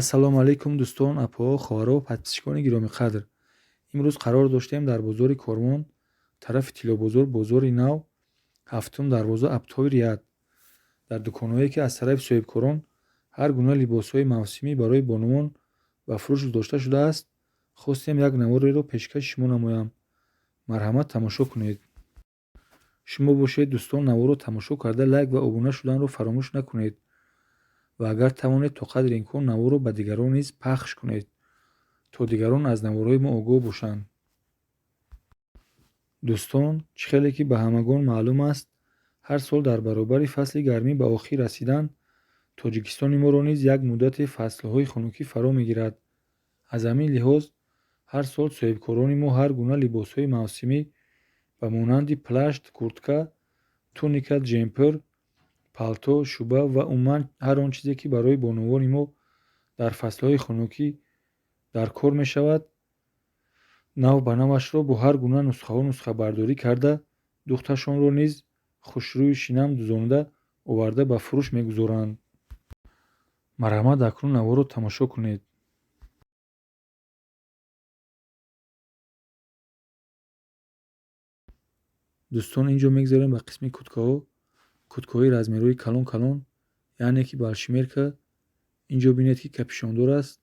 ассалому алайкум дӯстон, апаҳо, хоҳаро ва подписчикони гиромиқадр. Имрӯз қарор доштаем дар бозори Кормон, тарафи Тиллобозор, бозори нав, ҳафтум дарвоза Абтои Рият. Дар дуконҳое, ки аз тарафи соҳибкорон ҳар гуна либосҳои мавсимӣ барои бонувон ба фурӯш гузошта шудааст, хостем як навореро пешкаши шумо намоям. Марҳамат, тамошо кунед. Шумо бошед дӯстон, наворро тамошо карда лайк ва обуна шуданро фаромӯш накунед ва агар тавонед то қадри имкон наворро ба дигарон низ пахш кунед, то дигарон аз наворҳои мо огоҳ бошанд. дӯстон, чӣ хеле ки ба ҳамагон маълум аст, ҳар сол дар баробари фасли гармӣ ба охир расидан, тоҷикистони моро низ як муддати фаслҳои хунукӣ фаро мегирад. аз ҳамин лиҳоз ҳар сол соҳибкорони мо ҳар гуна либосҳои мавсимӣ ба монанди плашт, куртка, туника, ҷемпер, палто, шуба ва умуман ҳар он чизе, ки барои бонувони мо дар фаслҳои хунукӣ дар кор мешавад, нав ба навашро бо ҳар гуна нусхаҳо нусхабардорӣ карда, духташонро низ хушрӯю шинам дузонида оварда ба фурӯш мегузоранд. марҳамат, акнун наворро тамошо кунед. дӯстон, инҷо мегзарем ба қисми курткаҳо. курткаҳои размерҳои калон калон, яъне ки балшимерка. инҷо бинед, ки капишондор аст,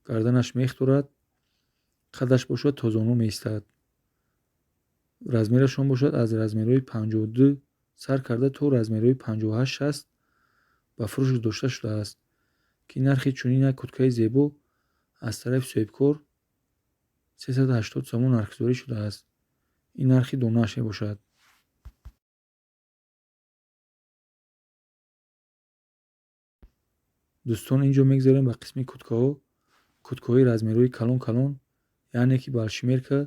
гарданаш мех дорад, қадаш бошад то зону меистад. размерашон бошад аз размерҳои 52 сар карда то размерҳои 58-60 ба фурӯш гузошта шудааст, ки нархи чунин як курткаи зебо аз тарафи соҳибкор 380 сомон нархгузорӣ шудааст. ин нархи донааш мебошад. дӯстон, инҷо мегзарем ба қисми курткаҳо. курткаҳои размерҳои калон калон, яъне ки балшимерка.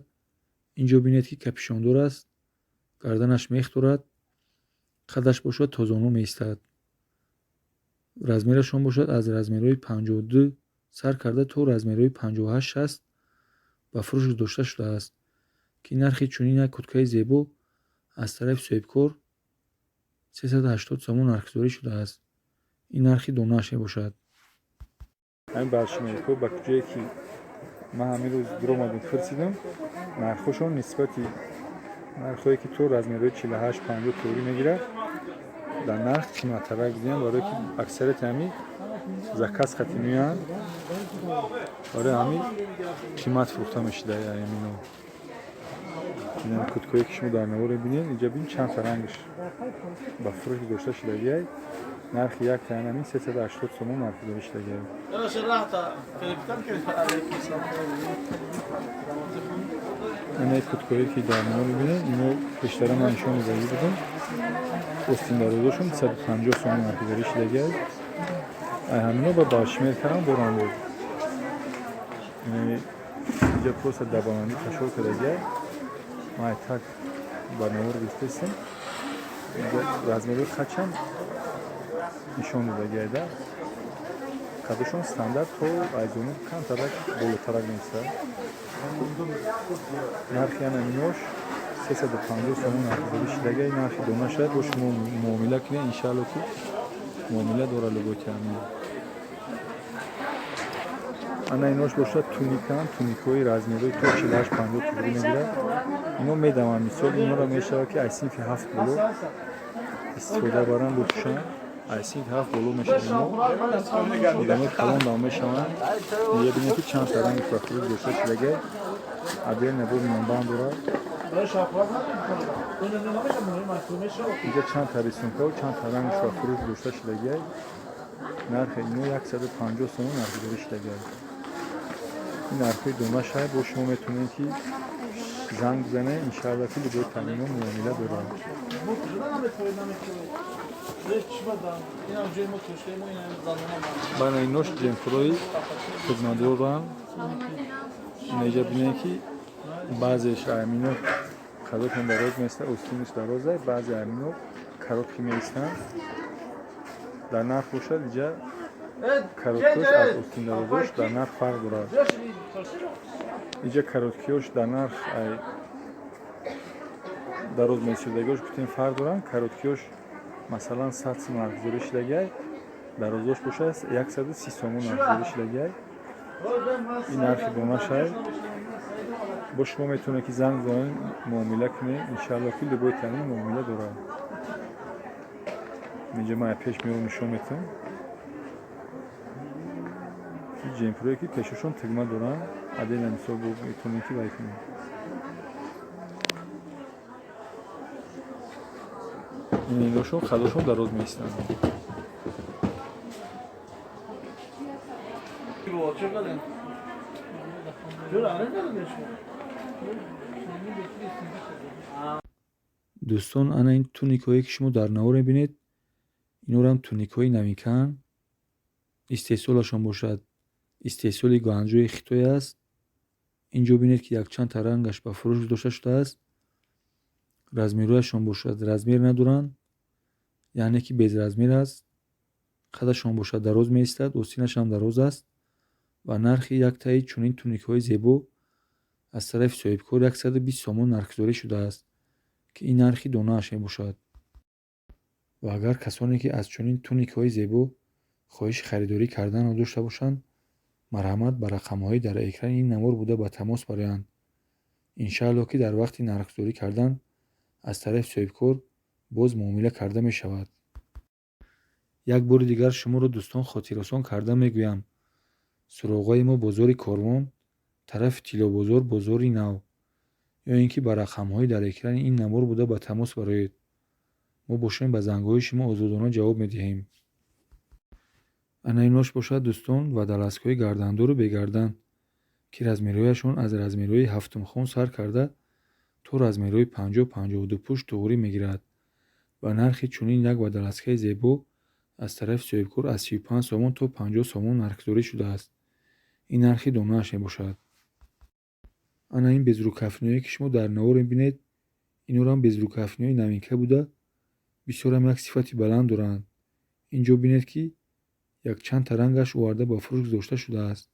инҷо бинед, ки капишондор аст, гарданаш мех дорад, қадаш бошад то зону меистад. размерашон бошад аз размерҳои 52 сар карда то размерҳои 58-60 ба фурӯш гузошта шудааст, ки нархи чунин як курткаи зебо аз тарафи соҳибкор 380 сомон нархгузорӣ шудааст. ин нархи донааш мебошад. ҳамин балшимеркҳо ба куҷое, ки ман ҳамин рӯз биромадем пурсидам, нархҳошон нисбати нархҳое, ки то размерҳои 48-50 тӯрӣ мегирад, дар нарх қиматтарак будиям, барое ки аксарияти ҳамин заказ хати меоянд, барои ҳамин қимат фурӯхта мешуда. ин курткое, ки шумо дар наворе бинед, инҷа бин чанд та рангаш ба фурӯш гузошта шудагиай. нархи як тани ҳамин 380 сомон нархгузорӣ шудагиай. ин курткое, ки дар наворе бинед, ино пештара ман нишон додагӣ будам. остиндарозошон 150 сомон нархгузорӣ шудагиай. ҳамино ба балшимерка ҳам доранд. инҷа просто дабаландӣ ташкил кардагиай. май так ба навор бистесем. размери хачам нишон додагиайда. қадашон стандарт то айзону камтарак болотарак меистад. нархи ҳаминош 350 сомон нархгузорӣ шудагиай. нархи дона шаед бо шумо муомила кунед, иншаалло ки муомила дора луботи ҳамин. ана инош бошад туникан, туникаҳои размерҳои то 48-50 тӯрӣ мегирад. ино медавам мисол инора мешавад, ки аз синфи 7 боло истифода баранд бопӯшанд. аз синфи 7 боло мешавад. ино одамои калон дам мешаванд. инҷа бинед, ки чанд та ранги фурӯхта гузошта шудагиай. абел набо минонбанд дорад. инҷа чанд та рисункаҳо, чанд та ранги фурӯх гузошта шудагиай. нархи ино 150 сомон нархгузорӣ шудагиай. ин нархҳои дона шаҳр бо шумо метавонед, ки занг бизанед, иншаалло ки либои тамино муомила дорад. бана инош ҷемпурои хизматдор доранд. инҷа бинед, ки баъзеаш амино қадошон дароз меистад, остинаш дароз аст, баъзе амино каротки меистанд. дар нарх бошад инҷа кароткиёш аз остиндарозош дар нарх фарқ дорад. инҷа кароткиёш дар нарх дароз месудагиёш гуфтем фарқ доранд. кароткиёш масалан 100 сом нархгузорӣ шудагиай. дарозош бошад 130 сомон арзиши шидагай. ин нархи донашай. бо шумо метавонед ки занг бизанед, муомила кунед. иншалло ки любой тамин муомила дорад. инҷа ман пеш меорам нишон метавам. ҷемпурое ки пешашон тигма доранд, адена мисол метавонед ки вай кунед. иношон хадошон дароз меистанд. дӯстон, ана ин туникое ки шумо дар наво мебинед, инҳоро ҳам туникаҳои навинкаанд. истеҳсолашон бошад истеҳсоли гуанҷои Хитой аст. инҷо бинед ки якчанд рангаш ба фурӯш гузошта шудааст. размерҳояшон бошад размер надоранд, яъне ки безразмер аст. қадашон бошад дароз меистад, остинашам дароз аст ва нархи яктаи чунин туникаҳои зебо аз тарафи соҳибкор 120 сомон нархгузорӣ шудааст, ки ин нархи донааш мебошад. ва агар касоне ки аз чунин туникаҳои зебо хоҳиши харидорӣ карданро дошта бошанд, марҳамат ба рақамҳои дар экрани ин намор буда ба тамос бароянд. иншаалло ки дар вақти нархгузорӣ кардан аз тарафи соҳибкор боз муомила карда мешавад. як бори дигар шуморо дӯстон хотиррасон карда мегӯям, суроғои мо бозори Корвон, тарафи Тиллобозор бозори нав, ё ин ки ба рақамҳои дар экрани ин намор буда ба тамос бароед. мо бошем ба зангҳои шумо озодона ҷавоб медиҳем. ана инош бошад дӯстон вадаласкҳои гардандору бегардан, ки размерҳояшон аз размерҳои 7 сар карда то размерҳои 50-52 пушт туғурӣ мегирад ва нархи чунин як вадаласкаи зебо аз тарафи соҳибкор аз 35 сомон то 50 сомон нархгузорӣ шудааст. ин нархи донааш мебошад. ана ин безрукафниҳое ки шумо дар наво мебинед, инҳоро ҳам безрукафниҳои навинка буда бисёрам як сифати баланд доранд. инҷо бинед ки якчандта рангаш оварда ба фурӯш гузошта шудааст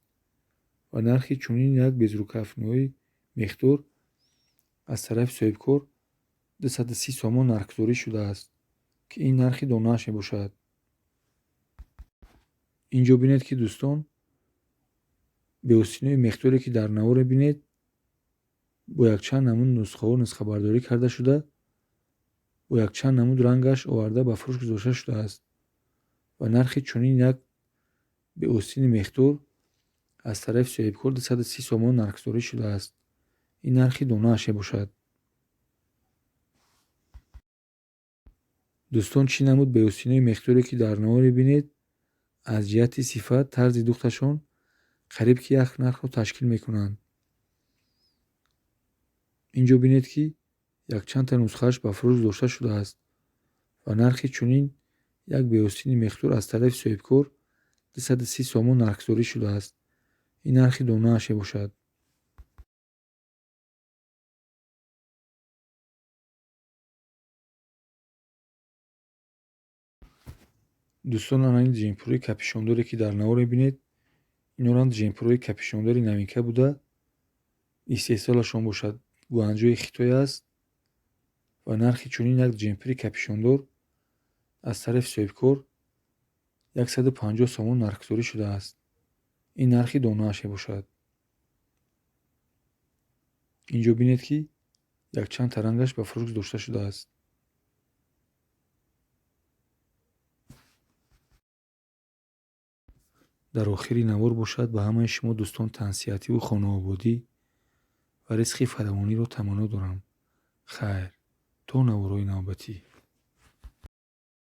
ва нархи чунин як безрукафниҳои мехдор аз тарафи соҳибкор 230 сомон нархгузорӣ шудааст, ки ин нархи донааш мебошад. инҷо бинед ки дӯстон беостинои мехдоре ки дар наво мебинед бо якчанд намуд нусхаҳо нусхабардорӣ карда шуда бо якчанд намуд рангаш оварда ба фурӯш гузошта шудааст ва нархи чунин як беостини мехдор аз тарафи соҳибкор 230 сомон нархгузорӣ шудааст. ин нархи донааш мебошад. дӯстон, чӣ намуд беостинои мехдоре ки дар наво мебинед аз ҷиҳати сифат, тарзи духташон қариб ки як нархро ташкил мекунанд. инҷо бинед ки якчандта нусхааш ба фурӯш гузошта шудааст ва нархи чунин як беостини мехдор аз тарафи соҳибкор 230 сомон нархгузорӣ шудааст. ин нархи донааш мебошад. дӯстон, ана ин ҷемпурӯи капишондоре ки дар наво мебинед, инҳоро ҳам ҷемпурӯи капишондори навинка буда истеҳсолашон бошад гуанҷои Хитой аст ва нархи чунин як ҷемпури капишондор аз тарафи соҳибкор 150 сомон нархгузорӣ шудааст. ин нархи донааш мебошад. инҷо бинед ки якчандта рангаш ба фурӯш гузошта шудааст. дар охири навор бошад ба ҳамаи шумо дӯстон тансиҳативу хонаободӣ ва ризқи фаровониро таманно дорам. хайр, то наворҳои навбатӣ.